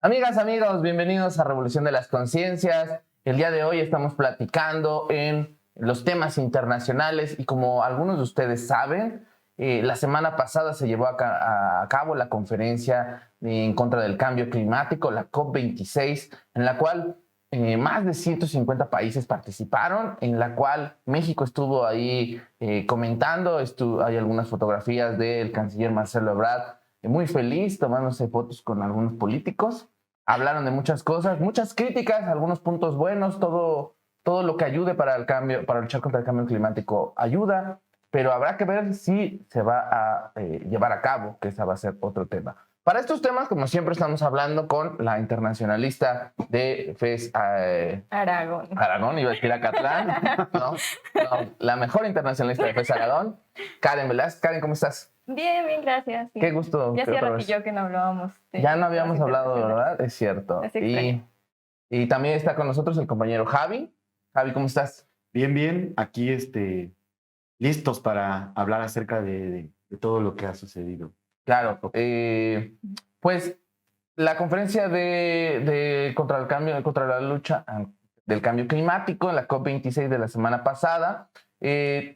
Amigas, amigos, bienvenidos a Revolución de las Conciencias. El día de hoy estamos platicando en los temas internacionales y como algunos de ustedes saben, la semana pasada se llevó a cabo la conferencia en contra del cambio climático, la COP26, en la cual más de 150 países participaron, en la cual México estuvo ahí comentando. Hay algunas fotografías del canciller Marcelo Ebrard muy feliz tomándose fotos con algunos políticos. Hablaron de muchas cosas, muchas críticas, algunos puntos buenos, todo lo que ayude para el cambio, para luchar contra el cambio climático ayuda, pero habrá que ver si se va a llevar a cabo, que ese va a ser otro tema. Para estos temas, como siempre, estamos hablando con la internacionalista de FES Aragón, iba a decir Acatlán, no, la mejor internacionalista de FES Aragón, Karen Velázquez. Karen, ¿cómo estás? Bien, bien, gracias. Sí. Qué gusto. Ya hacía ratillo que no hablábamos. Ya no habíamos hablado, ¿verdad? Es cierto. Y también está con nosotros el compañero Javi. Javi, ¿cómo estás? Bien, bien. Aquí listos para hablar acerca de todo lo que ha sucedido. Claro. Pues la conferencia contra la lucha del cambio climático, en la COP26 de la semana pasada,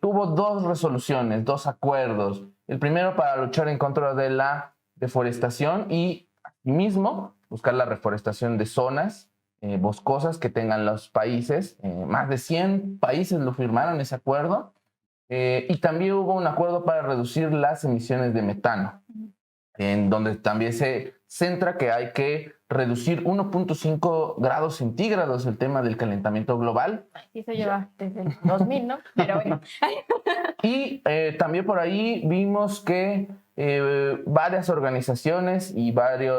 tuvo dos resoluciones, dos acuerdos. El primero para luchar en contra de la deforestación y, asimismo, buscar la reforestación de zonas boscosas que tengan los países. Más de 100 países lo firmaron ese acuerdo. Y también hubo un acuerdo para reducir las emisiones de metano, en donde también se centra que hay que reducir 1.5 grados centígrados el tema del calentamiento global. Sí, eso lleva desde el 2000, ¿no? Pero bueno. Y también por ahí vimos que varias organizaciones y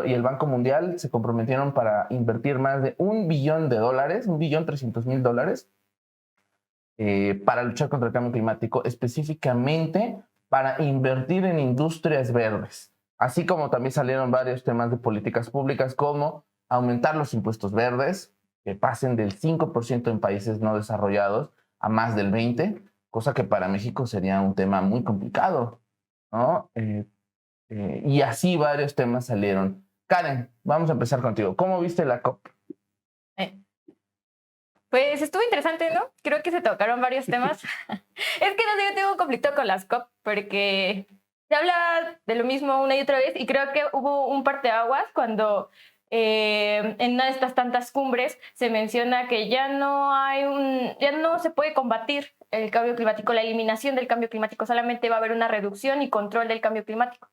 el Banco Mundial se comprometieron para invertir más de $1 billón, $1.3 billones, para luchar contra el cambio climático, específicamente para invertir en industrias verdes. Así como también salieron varios temas de políticas públicas, como aumentar los impuestos verdes, que pasen del 5% en países no desarrollados a más del 20%, cosa que para México sería un tema muy complicado, ¿no? Y así varios temas salieron. Karen, vamos a empezar contigo. ¿Cómo viste la COP? Pues estuvo interesante, ¿no? Creo que se tocaron varios temas. Es que no sé, yo tengo un conflicto con las COP porque se habla de lo mismo una y otra vez y creo que hubo un parteaguas cuando en una de estas tantas cumbres se menciona que ya no se puede combatir el cambio climático, la eliminación del cambio climático, solamente va a haber una reducción y control del cambio climático.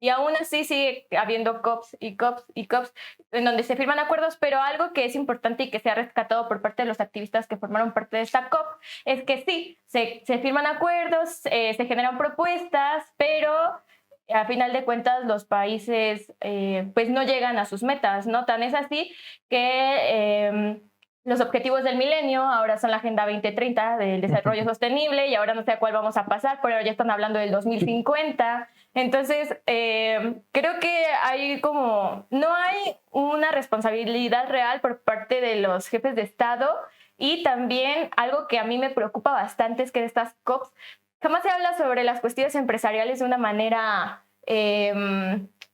Y aún así sigue habiendo COPs y COPs y COPs en donde se firman acuerdos, pero algo que es importante y que se ha rescatado por parte de los activistas que formaron parte de esta COP es que sí, se firman acuerdos, se generan propuestas, pero a final de cuentas los países pues no llegan a sus metas, ¿no? Tan es así que los objetivos del milenio ahora son la Agenda 2030 del desarrollo sostenible y ahora no sé a cuál vamos a pasar, pero ya están hablando del 2050. Entonces, creo que no hay una responsabilidad real por parte de los jefes de Estado y también algo que a mí me preocupa bastante es que de estas COPs jamás se habla sobre las cuestiones empresariales de una manera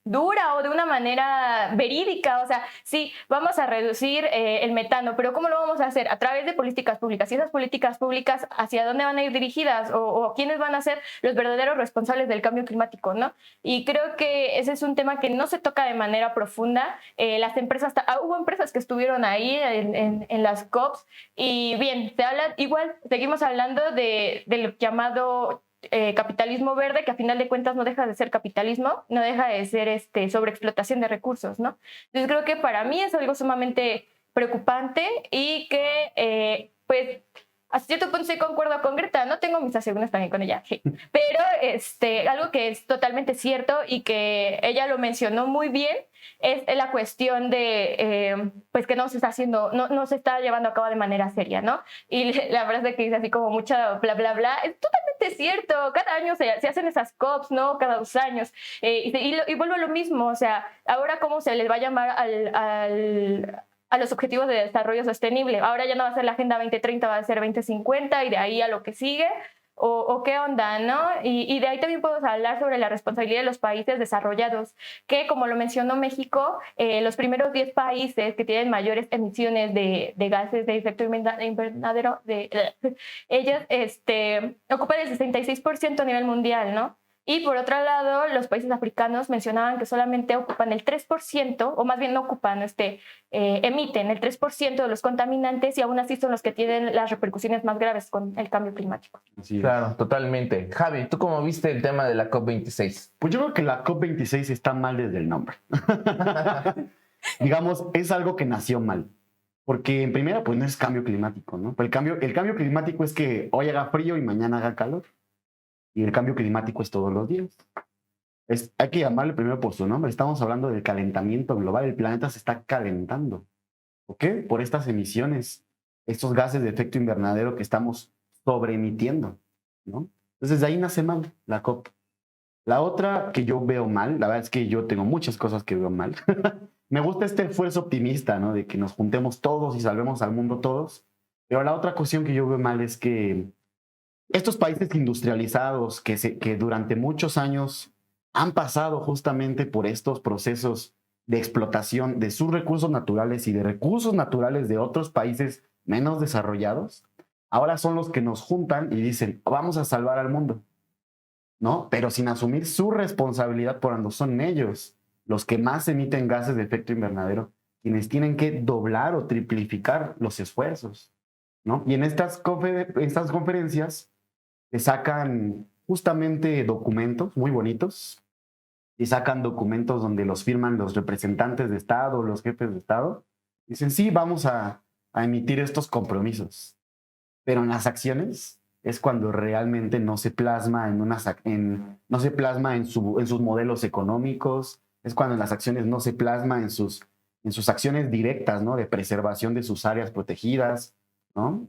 dura o de una manera verídica. O sea, sí, vamos a reducir el metano, pero ¿cómo lo vamos a hacer? A través de políticas públicas. Y esas políticas públicas, ¿hacia dónde van a ir dirigidas? ¿O quiénes van a ser los verdaderos responsables del cambio climático, ¿no? Y creo que ese es un tema que no se toca de manera profunda. Las empresas, hubo empresas que estuvieron ahí en las COPs y bien, seguimos hablando del llamado capitalismo verde, que a final de cuentas no deja de ser capitalismo, no deja de ser sobreexplotación de recursos, ¿no? Entonces creo que para mí es algo sumamente preocupante y que pues hasta cierto punto sí concuerdo con Greta, no tengo mis asegúnes también con ella, pero algo que es totalmente cierto y que ella lo mencionó muy bien es la cuestión de pues que no se está llevando a cabo de manera seria, ¿no? Y la frase que dice así como mucha bla bla bla es totalmente cierto. Cada año se hacen esas COPs, ¿no? Cada 2 años y vuelvo a lo mismo. O sea, ahora cómo se les va a llamar a los objetivos de desarrollo sostenible. Ahora ya no va a ser la Agenda 2030, va a ser 2050 y de ahí a lo que sigue. o qué onda, ¿no? Y de ahí también podemos hablar sobre la responsabilidad de los países desarrollados, que como lo mencionó México, los primeros 10 países que tienen mayores emisiones de gases de efecto invernadero, ellos ocupan el 66% a nivel mundial, ¿no? Y por otro lado, los países africanos mencionaban que solamente ocupan el 3%, o más bien no ocupan, emiten el 3% de los contaminantes y aún así son los que tienen las repercusiones más graves con el cambio climático. Así es. Claro, totalmente. Javi, ¿tú cómo viste el tema de la COP26? Pues yo creo que la COP26 está mal desde el nombre. Digamos, es algo que nació mal. Porque en primera, pues no es cambio climático, ¿no? El cambio climático es que hoy haga frío y mañana haga calor. Y el cambio climático es todos los días. Hay que llamarle primero por su nombre. Estamos hablando del calentamiento global. El planeta se está calentando. ¿Por qué? Por estas emisiones, estos gases de efecto invernadero que estamos sobreemitiendo, ¿no? Entonces de ahí nace mal la COP. La otra que yo veo mal, la verdad es que yo tengo muchas cosas que veo mal. Me gusta este esfuerzo optimista, ¿no? De que nos juntemos todos y salvemos al mundo todos. Pero la otra cuestión que yo veo mal es que estos países industrializados que durante muchos años han pasado justamente por estos procesos de explotación de sus recursos naturales y de recursos naturales de otros países menos desarrollados, ahora son los que nos juntan y dicen, vamos a salvar al mundo, ¿no? Pero sin asumir su responsabilidad por cuando son ellos los que más emiten gases de efecto invernadero, quienes tienen que doblar o triplificar los esfuerzos, ¿no? Y en estas conferencias se sacan justamente documentos muy bonitos y sacan documentos donde los firman los representantes de Estado, los jefes de Estado. Dicen, sí, vamos a emitir estos compromisos. Pero en las acciones es cuando realmente no se plasma no se plasma en sus modelos económicos, es cuando en las acciones no se plasma en sus acciones directas, ¿no? De preservación de sus áreas protegidas, ¿no?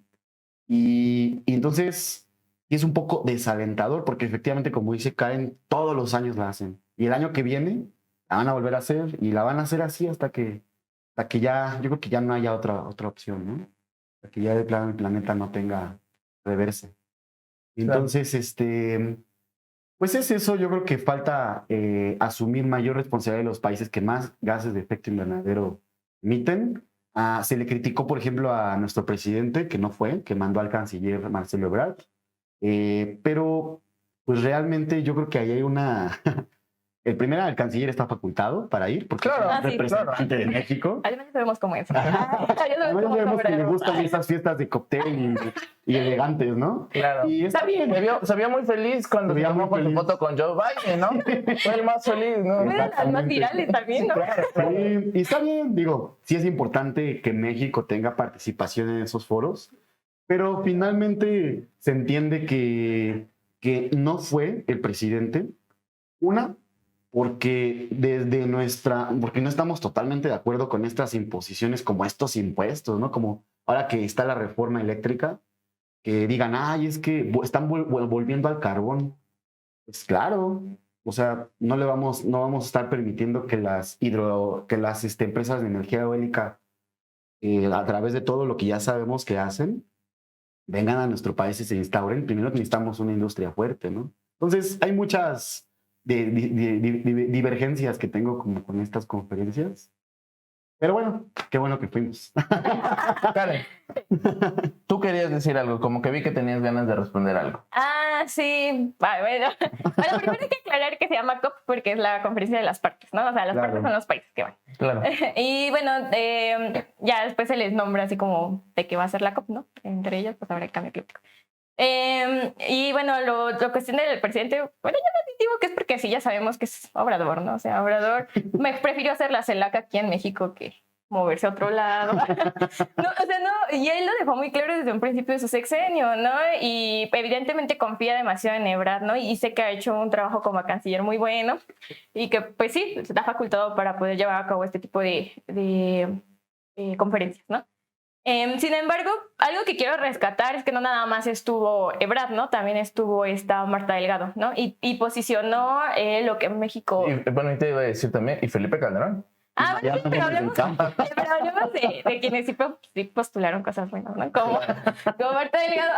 Y entonces es un poco desalentador porque efectivamente, como dice Karen, todos los años la hacen. Y el año que viene la van a volver a hacer y la van a hacer así hasta que ya, yo creo que ya no haya otra opción, ¿no? Hasta que ya el planeta no tenga reverse. Entonces, pues es eso, yo creo que falta asumir mayor responsabilidad de los países que más gases de efecto invernadero emiten. Se le criticó, por ejemplo, a nuestro presidente, que no fue, que mandó al canciller Marcelo Ebrard. Pero, pues realmente yo creo que ahí hay el canciller está facultado para ir, porque Claro, es un representante de México. Además, sabemos cómo es. Además sabemos que le gustan esas fiestas de cóctel y elegantes, ¿no? Claro. Y está bien. Se vio muy feliz cuando se tomó con su foto con Joe Biden, ¿no? Fue el más feliz, ¿no? Fueron las más virales también, ¿no? Sí, y está bien, digo, sí es importante que México tenga participación en esos foros, pero finalmente se entiende que no fue el presidente, porque porque no estamos totalmente de acuerdo con estas imposiciones como estos impuestos, ¿no? Como ahora que está la reforma eléctrica, que digan, ay, es que están volviendo al carbón. Pues claro, o sea, no vamos a estar permitiendo que las empresas de energía eólica, a través de todo lo que ya sabemos que hacen, vengan a nuestro país y se instauren. Primero necesitamos una industria fuerte, ¿no? Entonces, hay muchas divergencias que tengo como con estas conferencias. Pero bueno, qué bueno que fuimos. Karen, tú querías decir algo, como que vi que tenías ganas de responder algo. Sí. Bueno, primero hay que aclarar que se llama COP porque es la conferencia de las partes, ¿no? O sea, las partes son los países que van. Claro. Y bueno, ya después se les nombra así como de qué va a ser la COP, ¿no? Entre ellas, pues habrá el cambio climático. Y bueno, lo cuestión del presidente, bueno, yo no digo que es porque así ya sabemos que es Obrador, ¿no? O sea, Obrador me prefirió hacer la CELAC aquí en México que moverse a otro lado. No, o sea, no, y él lo dejó muy claro desde un principio de su sexenio, ¿no? Y evidentemente confía demasiado en Ebrard, ¿no? Y sé que ha hecho un trabajo como canciller muy bueno y que, pues sí, está facultado para poder llevar a cabo este tipo de conferencias, ¿no? Sin embargo, algo que quiero rescatar es que no nada más estuvo Ebrard, ¿no? También estuvo esta Marta Delgado, ¿no? Y posicionó lo que México... Y, bueno, y te iba a decir también, y Felipe Calderón. Ah, Ya bueno, sí, no pero vamos hablemos, del campo. pero hablemos de quienes sí postularon cosas buenas, ¿no? Como Marta Delgado.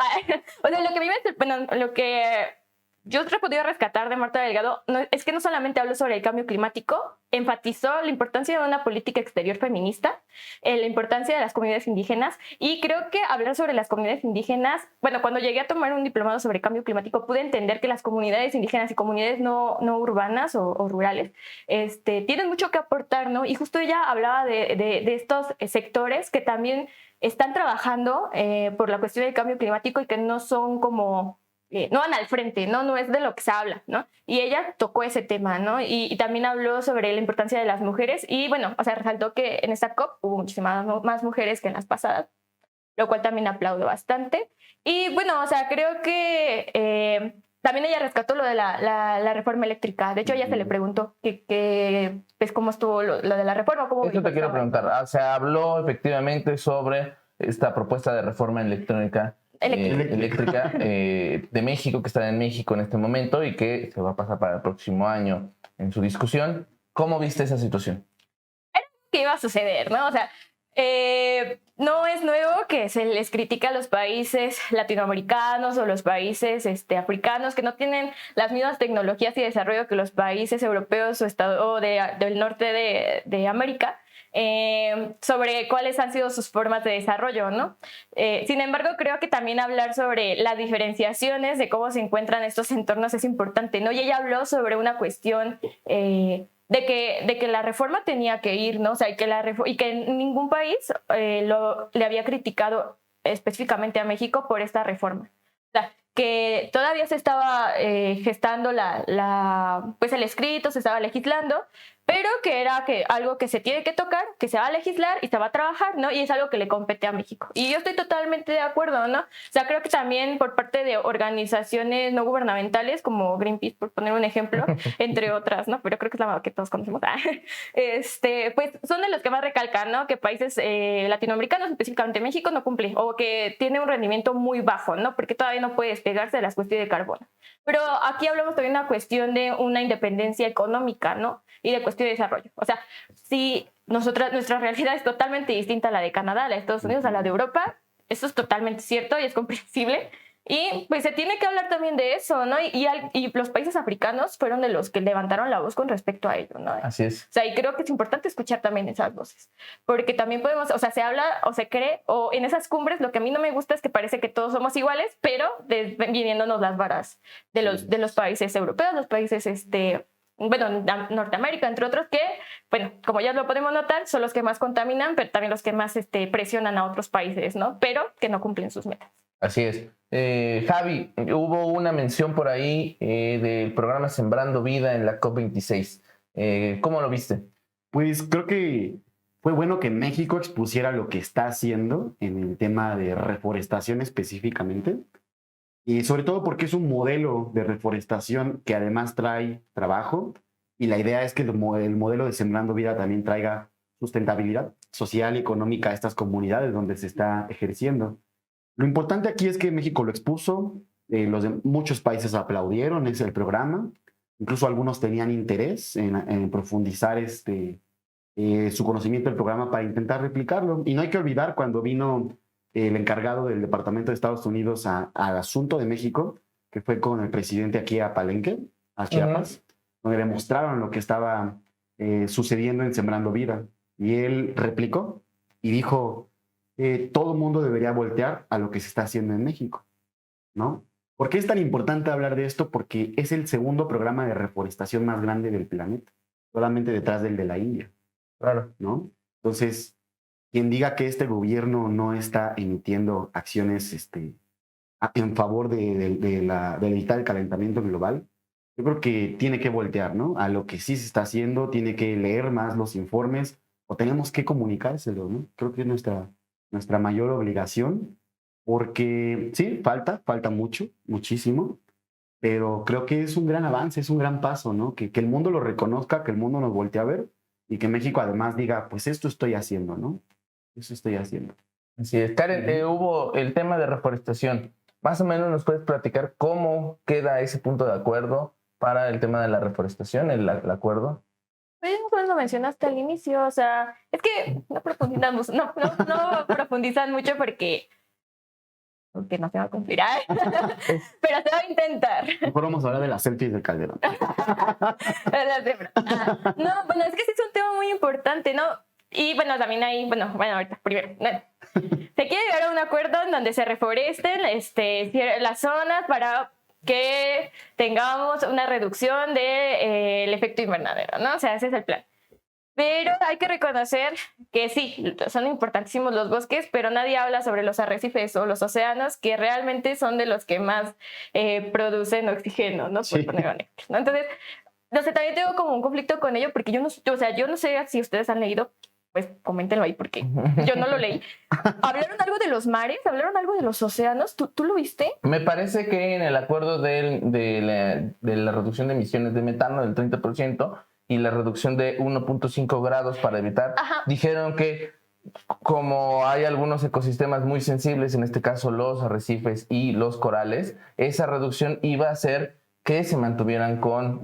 O sea, lo que a mí bueno, lo que yo he podido rescatar de Marta Delgado es que no solamente habló sobre el cambio climático, enfatizó la importancia de una política exterior feminista, la importancia de las comunidades indígenas, y creo que hablar sobre las comunidades indígenas, bueno, cuando llegué a tomar un diplomado sobre cambio climático pude entender que las comunidades indígenas y comunidades no urbanas o rurales tienen mucho que aportar, ¿no? Y justo ella hablaba de estos sectores que también están trabajando por la cuestión del cambio climático y que no son como no van al frente, ¿no? No es de lo que se habla, ¿no? Y ella tocó ese tema, ¿no? Y también habló sobre la importancia de las mujeres y, bueno, o sea, resaltó que en esta COP hubo muchísimas más mujeres que en las pasadas, lo cual también aplaudo bastante. Y, bueno, o sea, creo que también ella rescató lo de la reforma eléctrica. De hecho, ella se le preguntó pues, cómo estuvo lo de la reforma. Cómo Eso te quiero preguntar. Se habló efectivamente sobre esta propuesta de reforma electrónica eléctrica de México, que está en México en este momento y que se va a pasar para el próximo año en su discusión. ¿Cómo viste esa situación? ¿Qué iba a suceder, no? O sea, no es nuevo que se les critica a los países latinoamericanos o los países africanos que no tienen las mismas tecnologías y desarrollo que los países europeos o del norte de América. Sobre cuáles han sido sus formas de desarrollo, ¿no? Sin embargo, creo que también hablar sobre las diferenciaciones de cómo se encuentran estos entornos es importante, ¿no? Y ella habló sobre una cuestión de que la reforma tenía que ir, ¿no? O sea, y que ningún país le había criticado específicamente a México por esta reforma. O sea, que todavía se estaba gestando pues el escrito, se estaba legislando, pero que era algo que se tiene que tocar, que se va a legislar y se va a trabajar, ¿no? Y es algo que le compete a México. Y yo estoy totalmente de acuerdo, ¿no? O sea, creo que también por parte de organizaciones no gubernamentales, como Greenpeace, por poner un ejemplo, entre otras, ¿no? Pero creo que es la que todos conocemos. Pues son de los que más recalcan, ¿no? Que países latinoamericanos, específicamente México, no cumple o que tiene un rendimiento muy bajo, ¿no? Porque todavía no puede despegarse de las cuestiones de carbono. Pero aquí hablamos también de una cuestión de una independencia económica, ¿no? Y de cuestión de desarrollo. O sea, si nuestra realidad es totalmente distinta a la de Canadá, a la de Estados Unidos, a la de Europa, eso es totalmente cierto y es comprensible. Y pues se tiene que hablar también de eso, ¿no? Y los países africanos fueron de los que levantaron la voz con respecto a ello, ¿no? Así es. O sea, y creo que es importante escuchar también esas voces, porque también podemos, o sea, se habla o se cree, o en esas cumbres lo que a mí no me gusta es que parece que todos somos iguales, pero viniéndonos las varas de los países europeos, los países, bueno, Norteamérica, entre otros, que, bueno, como ya lo podemos notar, son los que más contaminan, pero también los que más presionan a otros países, ¿no? Pero que no cumplen sus metas. Así es. Javi, hubo una mención por ahí del programa Sembrando Vida en la COP26. ¿Cómo lo viste? Pues creo que fue bueno que México expusiera lo que está haciendo en el tema de reforestación específicamente. Y sobre todo porque es un modelo de reforestación que además trae trabajo. Y la idea es que el modelo de Sembrando Vida también traiga sustentabilidad social y económica a estas comunidades donde se está ejerciendo. Lo importante aquí es que México lo expuso, muchos países aplaudieron el programa, incluso algunos tenían interés en profundizar su conocimiento del programa para intentar replicarlo. Y no hay que olvidar cuando vino el encargado del Departamento de Estados Unidos al asunto de México, que fue con el presidente aquí a Palenque, a Chiapas, donde demostraron lo que estaba sucediendo en Sembrando Vida. Y él replicó y dijo, todo el mundo debería voltear a lo que se está haciendo en México, ¿no? ¿Por qué es tan importante hablar de esto? Porque es el segundo programa de reforestación más grande del planeta, solamente detrás del de la India. Claro. ¿No? Entonces, quien diga que este gobierno no está emitiendo acciones en favor de evitar el calentamiento global, yo creo que tiene que voltear, ¿no? A lo que sí se está haciendo, tiene que leer más los informes o tenemos que comunicárselo, ¿no? Creo que es nuestra mayor obligación, porque sí, falta mucho, muchísimo, pero creo que es un gran avance, es un gran paso, ¿no? Que el mundo lo reconozca, que el mundo nos voltee a ver y que México además diga, pues esto estoy haciendo, ¿no? Eso estoy haciendo. Así es. Karen, hubo el tema de reforestación. Más o menos nos puedes platicar cómo queda ese punto de acuerdo para el tema de la reforestación, el acuerdo. Pues no lo mencionaste al inicio, o sea, es que no profundizan mucho porque no se va a cumplir. Ay, pero se va a intentar. Mejor vamos a hablar de las selfies de Calderón. No, bueno, es que sí es un tema muy importante, ¿no? Y bueno, también hay, bueno, ahorita, primero, se quiere llegar a un acuerdo en donde se reforesten las zonas para que tengamos una reducción del efecto invernadero, ¿no? O sea, ese es el plan. Pero hay que reconocer que sí, son importantísimos los bosques, pero nadie habla sobre los arrecifes o los océanos, que realmente son de los que más producen oxígeno, ¿no? Sí. Por ponerlo en ejemplo, ¿no? Entonces, no sé, también tengo como un conflicto con ello, porque yo no sé si ustedes han leído, pues coméntenlo ahí, porque yo no lo leí. ¿Hablaron algo de los mares? ¿Hablaron algo de los océanos? ¿Tú lo viste? Me parece que en el acuerdo de la reducción de emisiones de metano del 30% y la reducción de 1.5 grados para evitar, Ajá. dijeron que como hay algunos ecosistemas muy sensibles, en este caso los arrecifes y los corales, esa reducción iba a hacer que se mantuvieran con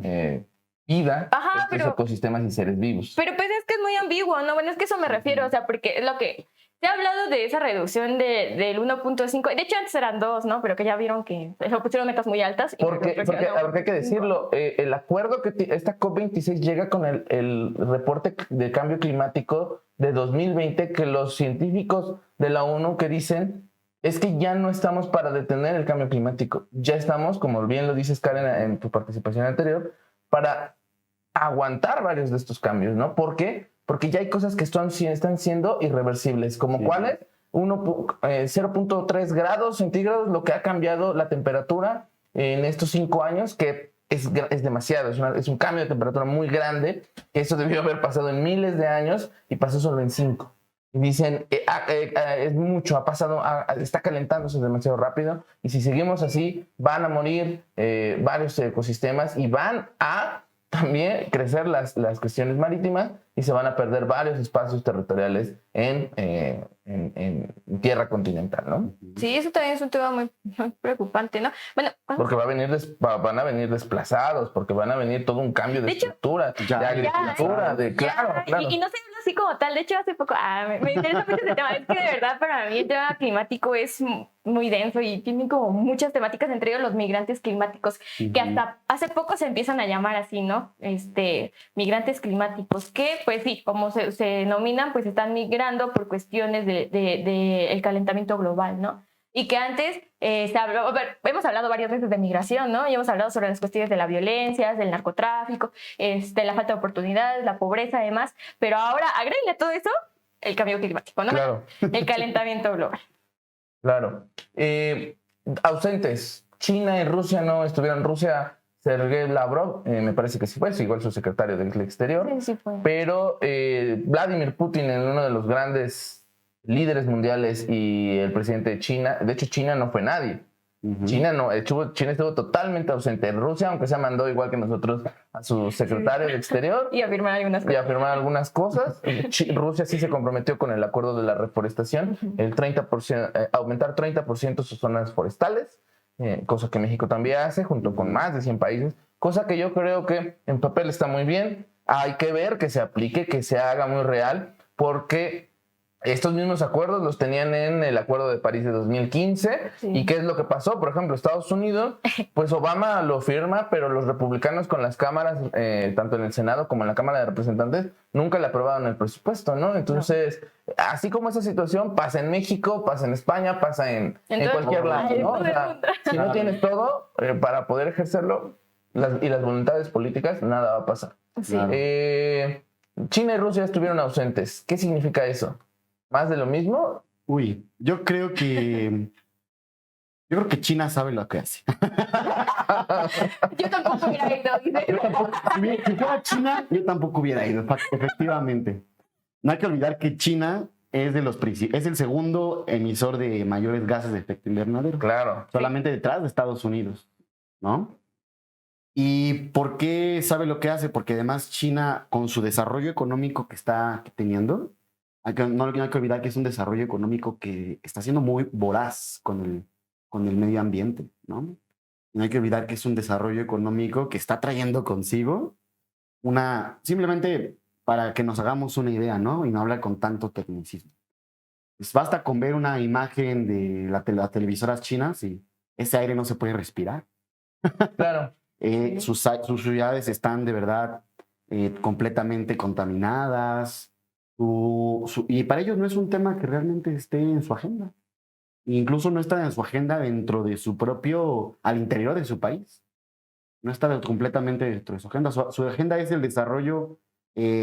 vida estos ecosistemas y seres vivos. Pero pues es que es muy ambiguo, ¿no? Bueno, es que eso me refiero, o sea, porque es lo que... Se ha hablado de esa reducción del 1.5, de hecho antes eran 2, ¿no? Pero que ya vieron que se pusieron metas muy altas. Porque hay que decirlo, el acuerdo que esta COP26 llega con el reporte de cambio climático de 2020, que los científicos de la ONU que dicen es que ya no estamos para detener el cambio climático, ya estamos, como bien lo dices Karen en tu participación anterior, para aguantar varios de estos cambios, ¿no? ¿Por qué? Porque ya hay cosas que están siendo irreversibles, como cuáles, 0.3 grados centígrados, lo que ha cambiado la temperatura en estos 5 años, que es demasiado, es un cambio de temperatura muy grande, que eso debió haber pasado en miles de años y pasó solo en 5. Y dicen, es mucho, está calentándose demasiado rápido, y si seguimos así, van a morir varios ecosistemas y van a también crecer las cuestiones marítimas y se van a perder varios espacios territoriales en tierra continental, ¿no? Sí, eso también es un tema muy, muy preocupante, ¿no? Bueno, porque van a venir desplazados, porque van a venir todo un cambio de estructura, de agricultura, claro. Y no se habla así como tal. De hecho, hace poco, me interesa mucho ese tema. Es que de verdad para mí el tema climático es muy denso y tiene como muchas temáticas, entre ellos los migrantes climáticos, que hasta hace poco se empiezan a llamar así, ¿no? Migrantes climáticos, que pues sí, como se denominan, pues están migrando por cuestiones del calentamiento global, ¿no? Y que antes hemos hablado varias veces de migración, ¿no? Y hemos hablado sobre las cuestiones de la violencia, del narcotráfico, la falta de oportunidades, la pobreza, además. Pero ahora, agréguenle a todo eso el cambio climático, ¿no? Claro. El calentamiento global. Claro. Ausentes. China y Rusia no estuvieron. Rusia, Sergei Lavrov, me parece que sí fue, igual su secretario del Exterior. Sí fue. Pero Vladimir Putin, uno de los grandes líderes mundiales, y el presidente de China, de hecho China no fue nadie. China estuvo totalmente ausente. Rusia, aunque se mandó igual que nosotros a su secretario de Exterior y a firmar algunas cosas. Rusia sí se comprometió con el acuerdo de la reforestación, el 30%, aumentar 30% sus zonas forestales, cosa que México también hace, junto con más de 100 países, cosa que yo creo que en papel está muy bien. Hay que ver que se aplique, que se haga muy real, porque estos mismos acuerdos los tenían en el Acuerdo de París de 2015. Sí. ¿Y qué es lo que pasó? Por ejemplo, Estados Unidos, pues Obama lo firma, pero los republicanos con las cámaras, tanto en el Senado como en la Cámara de Representantes, nunca le aprobaron el presupuesto, ¿no? Entonces, así como esa situación pasa en México, pasa en España, pasa en cualquier lado, ¿no? O sea, si no tienes todo para poder ejercerlo y las voluntades políticas, nada va a pasar. Sí. China y Rusia estuvieron ausentes. ¿Qué significa eso? ¿Más de lo mismo? Uy, yo creo que China sabe lo que hace. Yo tampoco hubiera ido. Si fuera China, yo tampoco hubiera ido, efectivamente. No hay que olvidar que China es el segundo emisor de mayores gases de efecto invernadero. Claro. Solamente detrás de Estados Unidos, ¿no? ¿Y por qué sabe lo que hace? Porque además China, con su desarrollo económico que está teniendo, no hay que olvidar que es un desarrollo económico que está siendo muy voraz con el medio ambiente, ¿no? No hay que olvidar que es un desarrollo económico que está trayendo consigo simplemente para que nos hagamos una idea, ¿no? Y no hablar con tanto tecnicismo. Pues basta con ver una imagen de las televisoras chinas y ese aire no se puede respirar. Claro. Sus ciudades están de verdad completamente contaminadas. Y para ellos no es un tema que realmente esté en su agenda. Incluso no está en su agenda dentro de al interior de su país. No está completamente dentro de su agenda. Su agenda es el desarrollo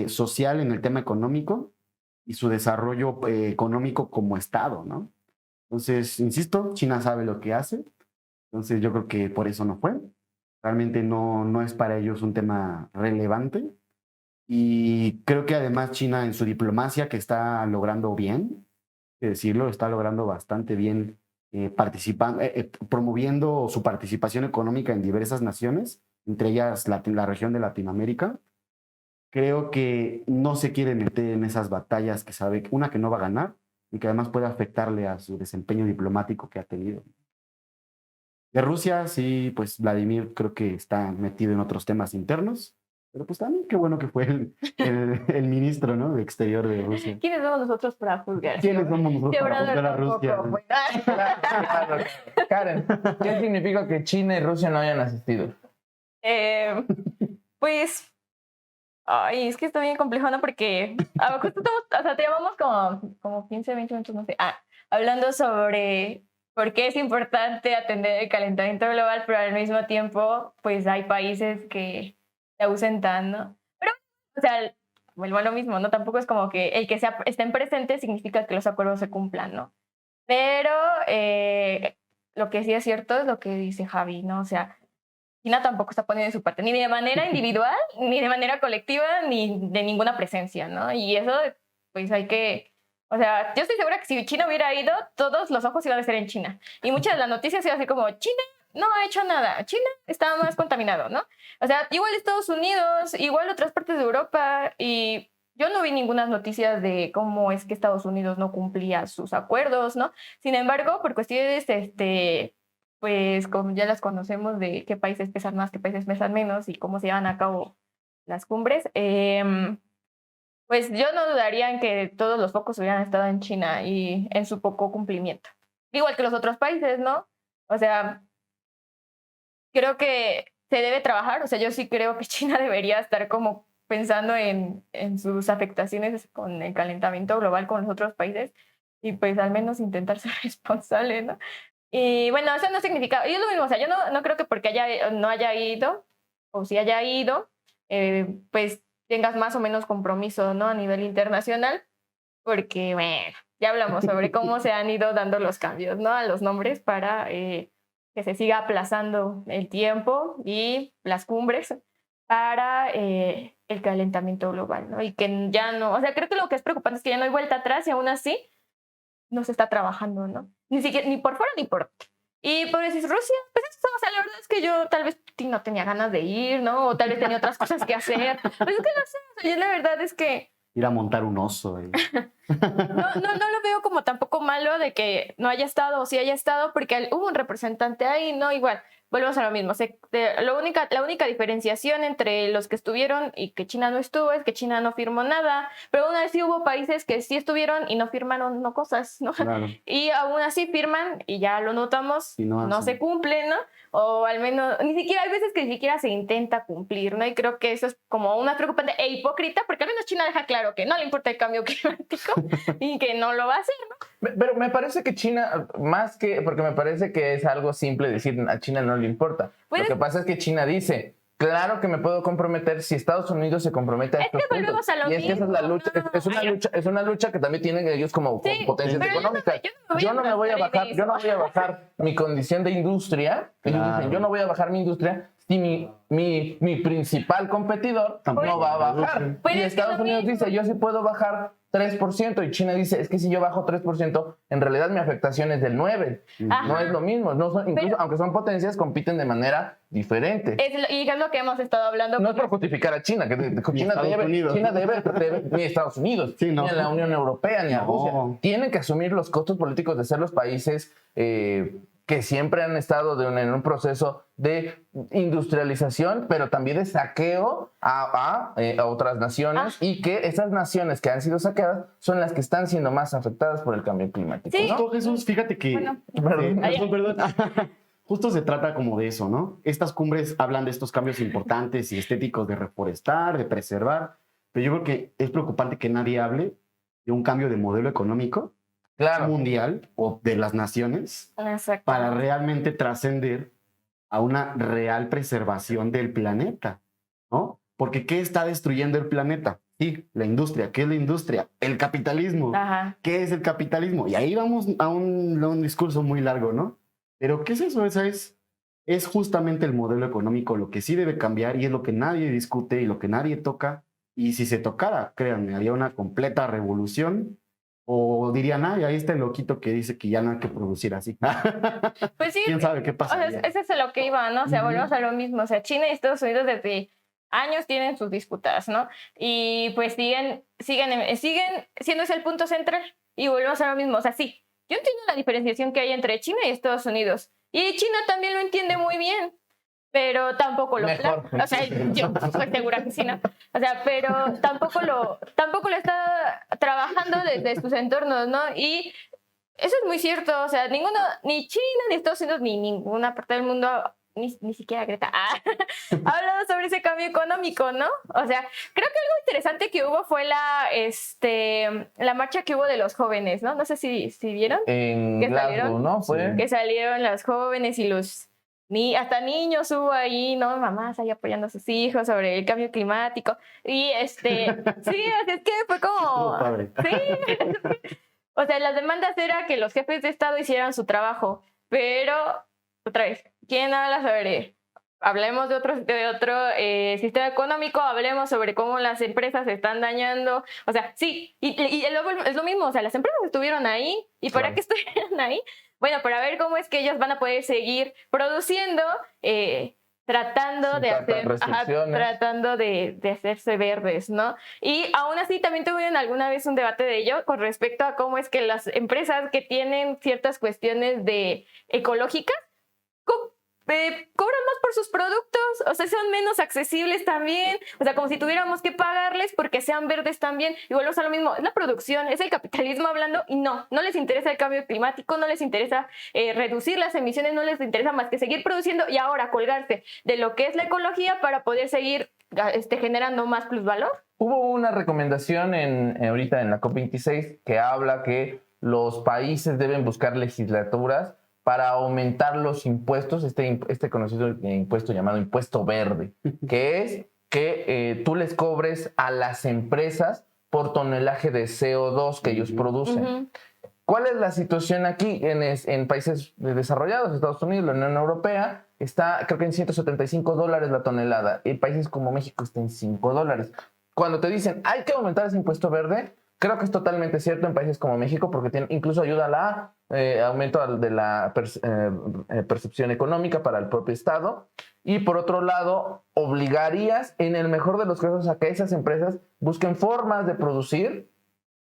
social en el tema económico y su desarrollo económico como Estado, ¿no? Entonces, insisto, China sabe lo que hace. Entonces, yo creo que por eso no fue. Realmente no es para ellos un tema relevante. Y creo que además China en su diplomacia, que está logrando bien, hay que decirlo, está logrando bastante bien promoviendo su participación económica en diversas naciones, entre ellas la región de Latinoamérica. Creo que no se quiere meter en esas batallas que sabe, una, que no va a ganar y que además puede afectarle a su desempeño diplomático que ha tenido. De Rusia, sí, pues Vladimir creo que está metido en otros temas internos, pero pues también qué bueno que fue el ministro, ¿no?, de Exterior de Rusia. ¿Quiénes somos nosotros para juzgar? ¿Quiénes somos nosotros para juzgar a Rusia? Pues, Claro. Karen, ¿qué significa que China y Rusia no hayan asistido? Pues, ay, es que está bien complejo, ¿no? Porque justo estamos, o sea, te llevamos como 15, 20 minutos, no sé, hablando sobre por qué es importante atender el calentamiento global, pero al mismo tiempo, pues hay países que se ausentan, ¿no? Pero, o sea, vuelvo a lo mismo, ¿no? Tampoco es como que el que estén presentes significa que los acuerdos se cumplan, ¿no? Pero lo que sí es cierto es lo que dice Javi, ¿no? O sea, China tampoco está poniendo de su parte, ni de manera individual, ni de manera colectiva, ni de ninguna presencia, ¿no? Y eso, pues hay que... O sea, yo estoy segura que si China hubiera ido, todos los ojos iban a estar en China. Y muchas de las noticias iban a ser como, China no ha hecho nada, China está más contaminado, ¿no? O sea, igual Estados Unidos, igual otras partes de Europa, y yo no vi ninguna noticias de cómo es que Estados Unidos no cumplía sus acuerdos, ¿no? Sin embargo, por cuestiones, pues como ya las conocemos de qué países pesan más, qué países pesan menos y cómo se llevan a cabo las cumbres, pues yo no dudaría en que todos los focos hubieran estado en China y en su poco cumplimiento. Igual que los otros países, ¿no? O sea, creo que se debe trabajar. O sea, yo sí creo que China debería estar como pensando en sus afectaciones con el calentamiento global con los otros países y pues al menos intentar ser responsable, ¿no? Y bueno, eso no significa... Y es lo mismo, o sea, yo no creo que porque no haya ido, o si haya ido, pues tengas más o menos compromiso, ¿no? A nivel internacional, porque, bueno, ya hablamos sobre cómo se han ido dando los cambios, ¿no? A los nombres para que se siga aplazando el tiempo y las cumbres para el calentamiento global, ¿no? Y que ya no... O sea, creo que lo que es preocupante es que ya no hay vuelta atrás y aún así no se está trabajando, ¿no? Ni siquiera, ni por fuera ni por dentro. Y por decir Rusia, pues eso, o sea, la verdad es que yo tal vez no tenía ganas de ir, ¿no? O tal vez tenía otras cosas que hacer. Pues es que no sé, o sea, yo la verdad es que... Ir a montar un oso. no lo veo como tampoco malo de que no haya estado o sí haya estado, porque hubo un representante ahí, ¿no? Igual, volvemos a lo mismo. La única diferenciación entre los que estuvieron y que China no estuvo es que China no firmó nada, pero aún así hubo países que sí estuvieron y no firmaron no cosas, ¿no? Claro. Y aún así firman y ya lo notamos, Y no se cumple, ¿no? O al menos, hay veces que ni siquiera se intenta cumplir, ¿no? Y creo que eso es como una preocupante e hipócrita, porque al menos China deja claro que no le importa el cambio climático y que no lo va a hacer, ¿no? Pero me parece que China, más que, porque me parece que es algo simple decir a China no le importa. Pues, lo que pasa es que China dice, claro que me puedo comprometer si Estados Unidos se compromete a estos que volvemos a lo y es que esa es la lucha, es una lucha que también tienen ellos como potencias económicas. Yo no voy a bajar mi condición de industria. Ellos dicen, yo no voy a bajar mi industria si mi principal competidor no va a bajar. Pues y Estados Unidos dice, yo sí puedo bajar 3%, y China dice, es que si yo bajo 3%, en realidad mi afectación es del 9%. Ajá. No es lo mismo. Incluso, aunque son potencias, compiten de manera diferente. Y es lo que hemos estado hablando. No es por justificar a China, que China debe, ni Estados Unidos, sí, no. ni a la Unión Europea, ni a Rusia. Tienen que asumir los costos políticos de ser los países que siempre han estado en un proceso de industrialización, pero también de saqueo a otras naciones, y que esas naciones que han sido saqueadas son las que están siendo más afectadas por el cambio climático. Sí. ¿no? Justo, Jesús, fíjate que... Bueno, perdón. Justo se trata como de eso, ¿no? Estas cumbres hablan de estos cambios importantes y estéticos de reforestar, de preservar, pero yo creo que es preocupante que nadie hable de un cambio de modelo económico Claro. mundial o de las naciones exacto. para realmente trascender a una real preservación del planeta, ¿no? Porque ¿qué está destruyendo el planeta? Sí, la industria. ¿Qué es la industria? El capitalismo. Ajá. ¿Qué es el capitalismo? Y ahí vamos a un discurso muy largo, ¿no? Pero ¿qué es eso? Es justamente el modelo económico lo que sí debe cambiar y es lo que nadie discute y lo que nadie toca. Y si se tocara, créanme, haría una completa revolución. O dirían, ay, ahí está el loquito que dice que ya no hay que producir así. Pues sí, ¿Quién sabe qué o pasa? sea, ese es a lo que iba, ¿no? O sea, Ujú. volvemos a lo mismo. O sea, China y Estados Unidos desde años tienen sus disputas, ¿no? Y pues siguen siendo ese el punto central. Y volvemos a lo mismo. O sea, sí, yo entiendo la diferenciación que hay entre China y Estados Unidos. Y China también lo entiende muy bien, pero tampoco lo... Mejor. O sea, yo estoy segura que sí, ¿no? O sea, pero tampoco lo está trabajando desde sus entornos, ¿no? Y eso es muy cierto, o sea, ni China, ni Estados Unidos, ni ninguna parte del mundo, ni siquiera Greta, ha hablado sobre ese cambio económico, ¿no? O sea, creo que algo interesante que hubo fue la marcha que hubo de los jóvenes, ¿no? No sé si vieron. En que Glasgow, salieron, ¿no? Fue. Que salieron los jóvenes y hasta niños hubo ahí, ¿no? Mamás ahí apoyando a sus hijos sobre el cambio climático. Y sí, así es que fue como... Estuvo padre. Sí. O sea, las demandas era que los jefes de Estado hicieran su trabajo, pero, otra vez, ¿quién habla sobre? Hablemos de otro sistema económico, hablemos sobre cómo las empresas se están dañando. O sea, sí, y luego es lo mismo, o sea, las empresas estuvieron ahí, ¿y para Claro. qué estuvieron ahí? Bueno, para ver cómo es que ellos van a poder seguir produciendo, tratando Sin de tantas hacer, restricciones. tratando de hacerse verdes, ¿no? Y aún así también tuvieron alguna vez un debate de ello con respecto a cómo es que las empresas que tienen ciertas cuestiones de ecológicas cobran más por sus productos, o sea, son menos accesibles también, o sea, como si tuviéramos que pagarles porque sean verdes también, y volvemos a lo mismo, es la producción, es el capitalismo hablando, y no les interesa el cambio climático, no les interesa reducir las emisiones, no les interesa más que seguir produciendo y ahora colgarse de lo que es la ecología para poder seguir generando más plusvalor. Hubo una recomendación ahorita en la COP26 que habla que los países deben buscar legislaturas para aumentar los impuestos, este conocido impuesto llamado impuesto verde, que es que tú les cobres a las empresas por tonelaje de CO2 que ellos producen. Uh-huh. ¿Cuál es la situación aquí en países desarrollados? Estados Unidos, la Unión Europea, está creo que en $175 la tonelada. En países como México está en $5. Cuando te dicen hay que aumentar ese impuesto verde, creo que es totalmente cierto en países como México porque incluso ayuda a la aumento de la percepción económica para el propio Estado. Y por otro lado, obligarías en el mejor de los casos a que esas empresas busquen formas de producir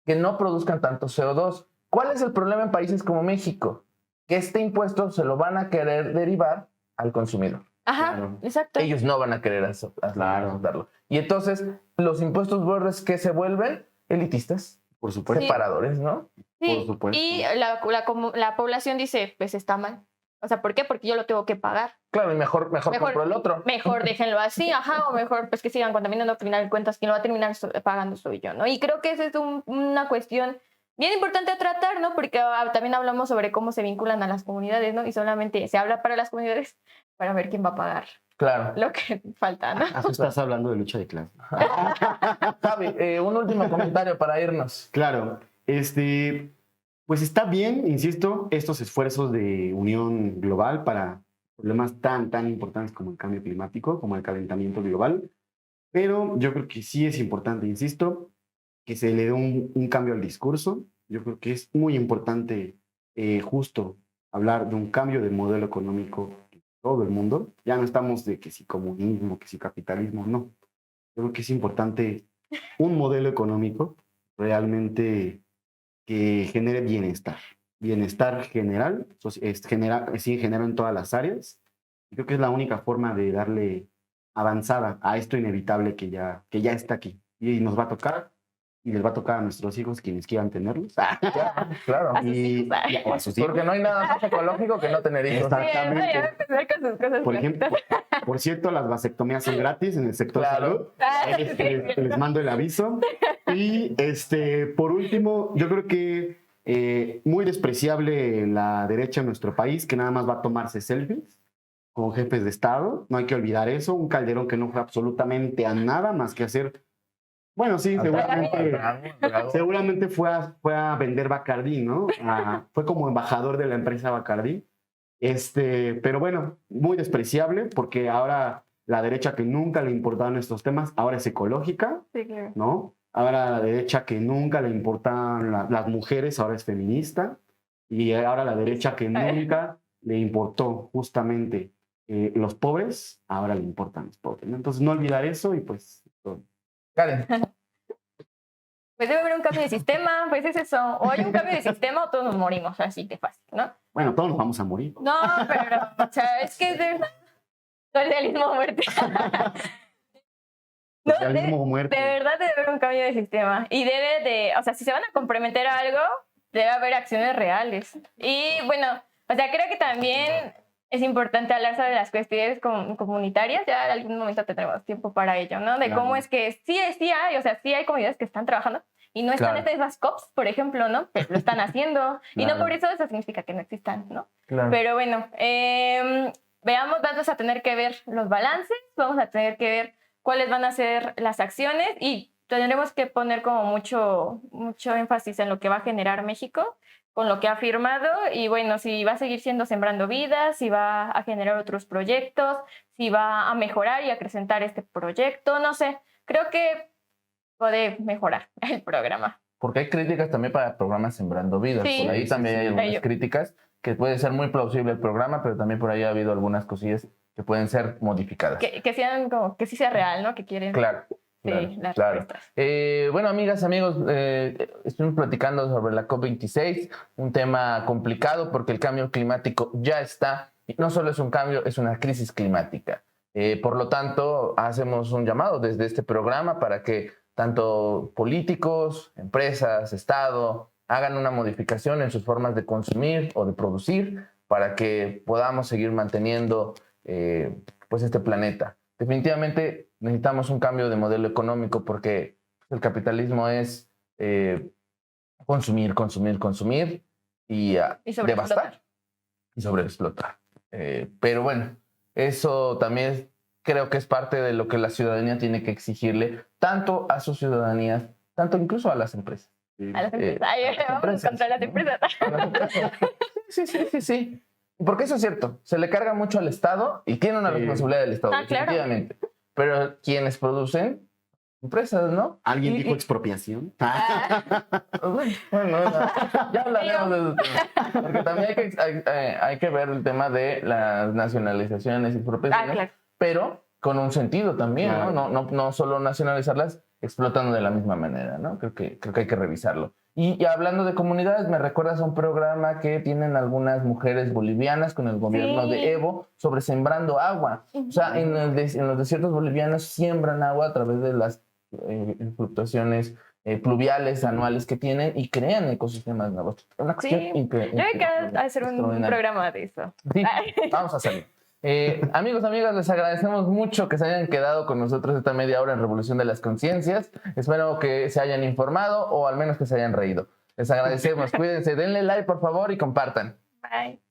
que no produzcan tanto CO2. ¿Cuál es el problema en países como México? Que este impuesto se lo van a querer derivar al consumidor. Ajá, Claro. exacto. Ellos no van a querer aceptarlo. Y entonces los impuestos verdes que se vuelven elitistas, Por supuesto. separadores, ¿no? Sí, Por supuesto. y la población dice, pues está mal. O sea, ¿por qué? Porque yo lo tengo que pagar. Claro, y mejor compro el otro. Mejor déjenlo así, ajá, o mejor pues que sigan contaminando, al final de cuentas, quien lo va a terminar pagando soy yo, ¿no? Y creo que esa es una cuestión bien importante a tratar, ¿no? Porque también hablamos sobre cómo se vinculan a las comunidades, ¿no? Y solamente se habla para las comunidades para ver quién va a pagar Claro. lo que falta, ¿no? Estás hablando de lucha de clases. Javi, un último comentario para irnos. Claro, pues está bien, insisto, estos esfuerzos de unión global para problemas tan importantes como el cambio climático, como el calentamiento global, pero yo creo que sí es importante, insisto, que se le dé un cambio al discurso. Yo creo que es muy importante justo hablar de un cambio de modelo económico en todo el mundo. Ya no estamos de que si comunismo, que si capitalismo, no. Yo creo que es importante un modelo económico realmente que genere bienestar, bienestar general, general en todas las áreas. Creo que es la única forma de darle avanzada a esto inevitable que ya está aquí. Y nos va a tocar, y les va a tocar a nuestros hijos, quienes quieran tenerlos. Claro. O a sus hijos. Porque no hay nada más ecológico que no tener hijos. Exactamente. Sí, ya va a empezar con sus cosas Por ejemplo, bonitas. por cierto, las vasectomías son gratis en el sector Claro. salud. Ah, Les mando el aviso. Y por último, yo creo que muy despreciable la derecha en nuestro país, que nada más va a tomarse selfies con jefes de Estado. No hay que olvidar eso. Un Calderón que no fue absolutamente a nada más que hacer. Bueno, sí, seguramente fue a vender Bacardí, ¿no? Fue como embajador de la empresa Bacardí. Pero bueno, muy despreciable, porque ahora la derecha, que nunca le importaban estos temas, ahora es ecológica, sí, claro. ¿no? Ahora la derecha, que nunca le importaban las mujeres, ahora es feminista. Y ahora la derecha, que nunca le importó justamente los pobres, ahora le importan los pobres, ¿no? Entonces no olvidar eso y pues... Karen. Pues debe haber un cambio de sistema, pues es eso. O hay un cambio de sistema o todos nos morimos, así de fácil, ¿no? Bueno, todos nos vamos a morir. No, pero, o sea, es que es de socialismo o muerte. No, Socialismo o muerte. de verdad debe haber un cambio de sistema. Y debe de, o sea, si se van a comprometer a algo, debe haber acciones reales. Y bueno, o sea, creo que también es importante hablar sobre las cuestiones comunitarias. Ya en algún momento tendremos tiempo para ello, ¿no? De Claro. cómo es que sí hay, o sea, sí hay comunidades que están trabajando y no están Claro. en esas COPs, por ejemplo, ¿no? Pero lo están haciendo. Y no Claro. por eso significa que no existan, ¿no? Claro. Pero bueno, veamos, vamos a tener que ver los balances, vamos a tener que ver cuáles van a ser las acciones y tendremos que poner como mucho énfasis en lo que va a generar México con lo que ha firmado y bueno, si va a seguir siendo Sembrando Vidas, si va a generar otros proyectos, si va a mejorar y acrecentar este proyecto, no sé, creo que puede mejorar el programa. Porque hay críticas también para programas Sembrando Vidas. Sí. Por ahí también hay algunas Ello. críticas que puede ser muy plausible el programa, pero también por ahí ha habido algunas cosillas que pueden ser modificadas. Que sean como, que sí sea real, ¿no? Que quieren. Claro. Sí, Claro, las claro. respuestas. Bueno, amigas, amigos, estuvimos platicando sobre la COP26, un tema complicado porque el cambio climático ya está, y no solo es un cambio, es una crisis climática. Por lo tanto, hacemos un llamado desde este programa para que tanto políticos, empresas, Estado, hagan una modificación en sus formas de consumir o de producir para que podamos seguir manteniendo pues este planeta. Definitivamente necesitamos un cambio de modelo económico porque el capitalismo es consumir, consumir, consumir y devastar y sobreexplotar. Pero bueno, eso también creo que es parte de lo que la ciudadanía tiene que exigirle tanto a sus ciudadanías, tanto incluso a las empresas. Sí. A las empresas. Ay, vamos contra las empresas. Sí. Porque eso es cierto, se le carga mucho al Estado y tiene una responsabilidad del Estado, Ah, claro. definitivamente. Pero quienes producen, empresas, ¿no? ¿Alguien dijo expropiación? Bueno, ya hablaremos de eso. Porque también hay que ver el tema de las nacionalizaciones y expropiaciones, Claro. pero con un sentido también, Claro. ¿no? No solo nacionalizarlas explotando de la misma manera, ¿no? Creo que hay que revisarlo. Y hablando de comunidades, me recuerdas a un programa que tienen algunas mujeres bolivianas con el gobierno Sí. de Evo sobre sembrando agua. O sea, en los desiertos bolivianos siembran agua a través de las fluctuaciones pluviales anuales que tienen y crean ecosistemas nuevos. Una cuestión Sí. increíble. Yo creo que hacer un programa de eso. Sí, vamos a salir. Amigos, amigas, les agradecemos mucho que se hayan quedado con nosotros esta media hora en Revolución de las Conciencias. Espero que se hayan informado o al menos que se hayan reído. Les agradecemos. Cuídense, denle like por favor y compartan. Bye.